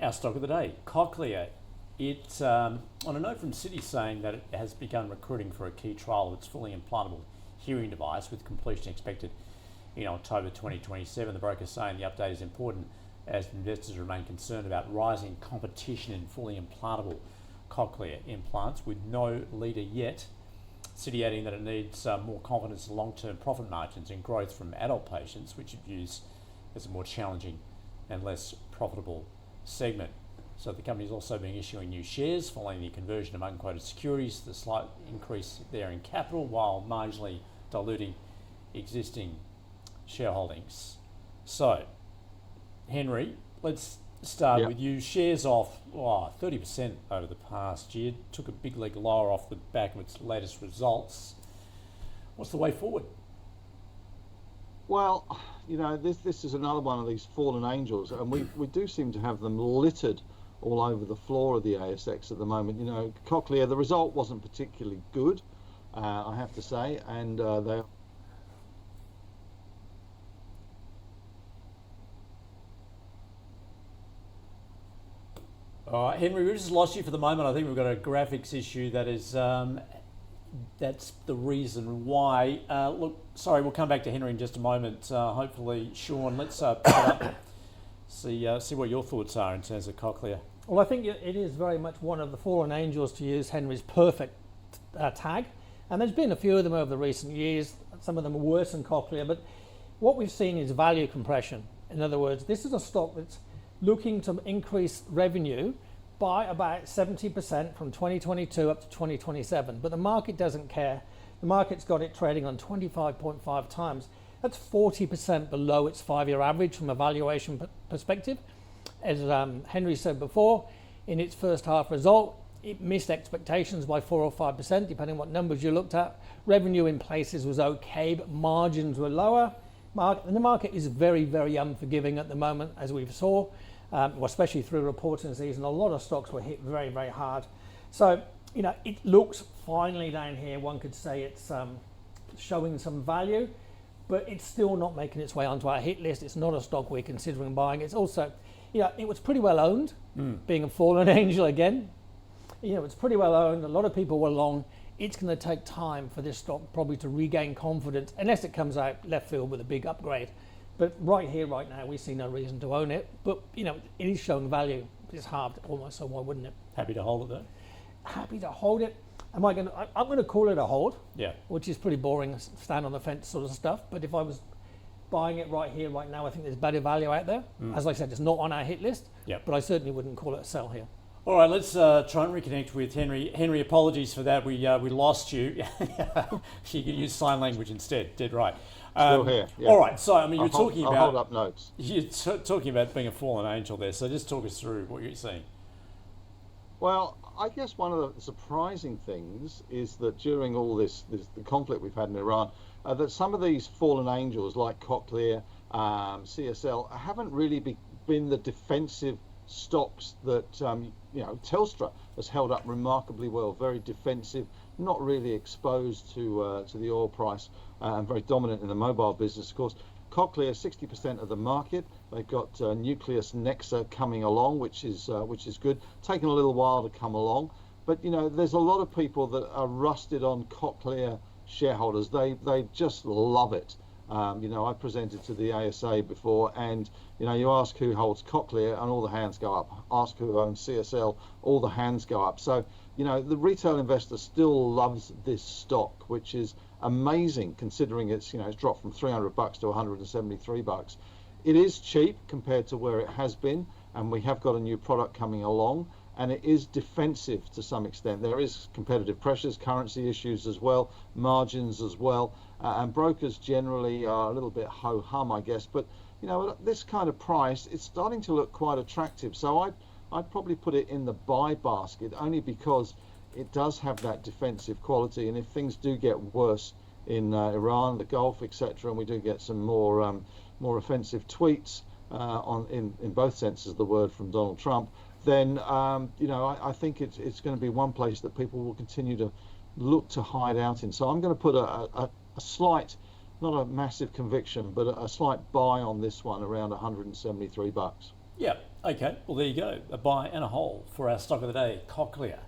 Our stock of the day, Cochlear. It, on a note from Citi saying that it has begun recruiting for a key trial of its fully implantable hearing device with completion expected in October 2027. The broker saying the update is important as investors remain concerned about rising competition in fully implantable cochlear implants with no leader yet. Citi adding that it needs more confidence in long-term profit margins and growth from adult patients, which it views as a more challenging and less profitable segment. So the company is also been issuing new shares following the conversion of unquoted securities, the slight increase there in capital while marginally diluting existing shareholdings. So, Henry, let's start with you. Shares off 30% over the past year, took a big leg lower off the back of its latest results. What's the way forward? Well, this is another one of these fallen angels, and we do seem to have them littered all over the floor of the ASX at the moment. Cochlear, the result wasn't particularly good, I have to say, and they... Henry, we just lost you for the moment. I think we've got a graphics issue that is, that's the reason why. Sorry, we'll come back to Henry in just a moment. Hopefully, Shawn, let's pick it up, see what your thoughts are in terms of Cochlear. Well, I think it is very much one of the fallen angels, to use Henry's perfect tag. And there's been a few of them over the recent years. Some of them are worse than Cochlear, but what we've seen is value compression. In other words, this is a stock that's looking to increase revenue by about 70% from 2022 up to 2027. But the market doesn't care. The market's got it trading on 25.5 times. That's 40% below its 5-year average from a valuation perspective. As Henry said before, in its first half result, it missed expectations by 4 or 5%, depending on what numbers you looked at. Revenue in places was okay, but margins were lower. And the market is very, very unforgiving at the moment, as we saw, especially through reporting season. A lot of stocks were hit very, very hard. So, it looks finally down here, one could say it's showing some value, but it's still not making its way onto our hit list. It's not a stock we're considering buying. It's also, it was pretty well owned, being a fallen angel again. It's pretty well owned. A lot of people were long. It's going to take time for this stock probably to regain confidence, unless it comes out left field with a big upgrade. But right here, right now, we see no reason to own it. But, it is showing value. It's halved almost, so why wouldn't it? Happy to hold it, though? Happy to hold it. I'm going to call it a hold, which is pretty boring, stand on the fence sort of stuff. But if I was buying it right here, right now, I think there's better value out there. As I said, it's not on our hit list, but I certainly wouldn't call it a sell here. All right, let's try and reconnect with Henry. Henry, apologies for that. We lost you. You can use sign language instead. Dead right. Still here. Yeah. All right. So, you're talking about... I'll hold up notes. You're talking about being a fallen angel there. So just talk us through what you're seeing. Well, I guess one of the surprising things is that during all the conflict we've had in Iran, that some of these fallen angels like Cochlear, CSL, haven't really been the defensive stocks that Telstra has held up remarkably well, very defensive, not really exposed to the oil price, and very dominant in the mobile business, of course. Cochlear, 60% of the market. They've got Nucleus Nexa coming along, which is good. Taken a little while to come along, but there's a lot of people that are rusted on Cochlear shareholders. They just love it. I presented to the ASA before, and you ask who holds Cochlear and all the hands go up. Ask who owns CSL, all the hands go up. So the retail investor still loves this stock, which is amazing considering it's dropped from $300 to $173. It is cheap compared to where it has been, and we have got a new product coming along, and it is defensive to some extent. There is competitive pressures, currency issues as well, margins as well, and brokers generally are a little bit ho-hum, I guess. But at this kind of price, it's starting to look quite attractive. So I'd probably put it in the buy basket, only because it does have that defensive quality. And if things do get worse in Iran, the Gulf, etc., and we do get some more offensive tweets in both senses of the word from Donald Trump, then I think it's going to be one place that people will continue to look to hide out in. So I'm going to put a slight, not a massive conviction, but a slight buy on this one around $173. Yeah, Okay, well there you go, a buy and a hold for our stock of the day, Cochlear.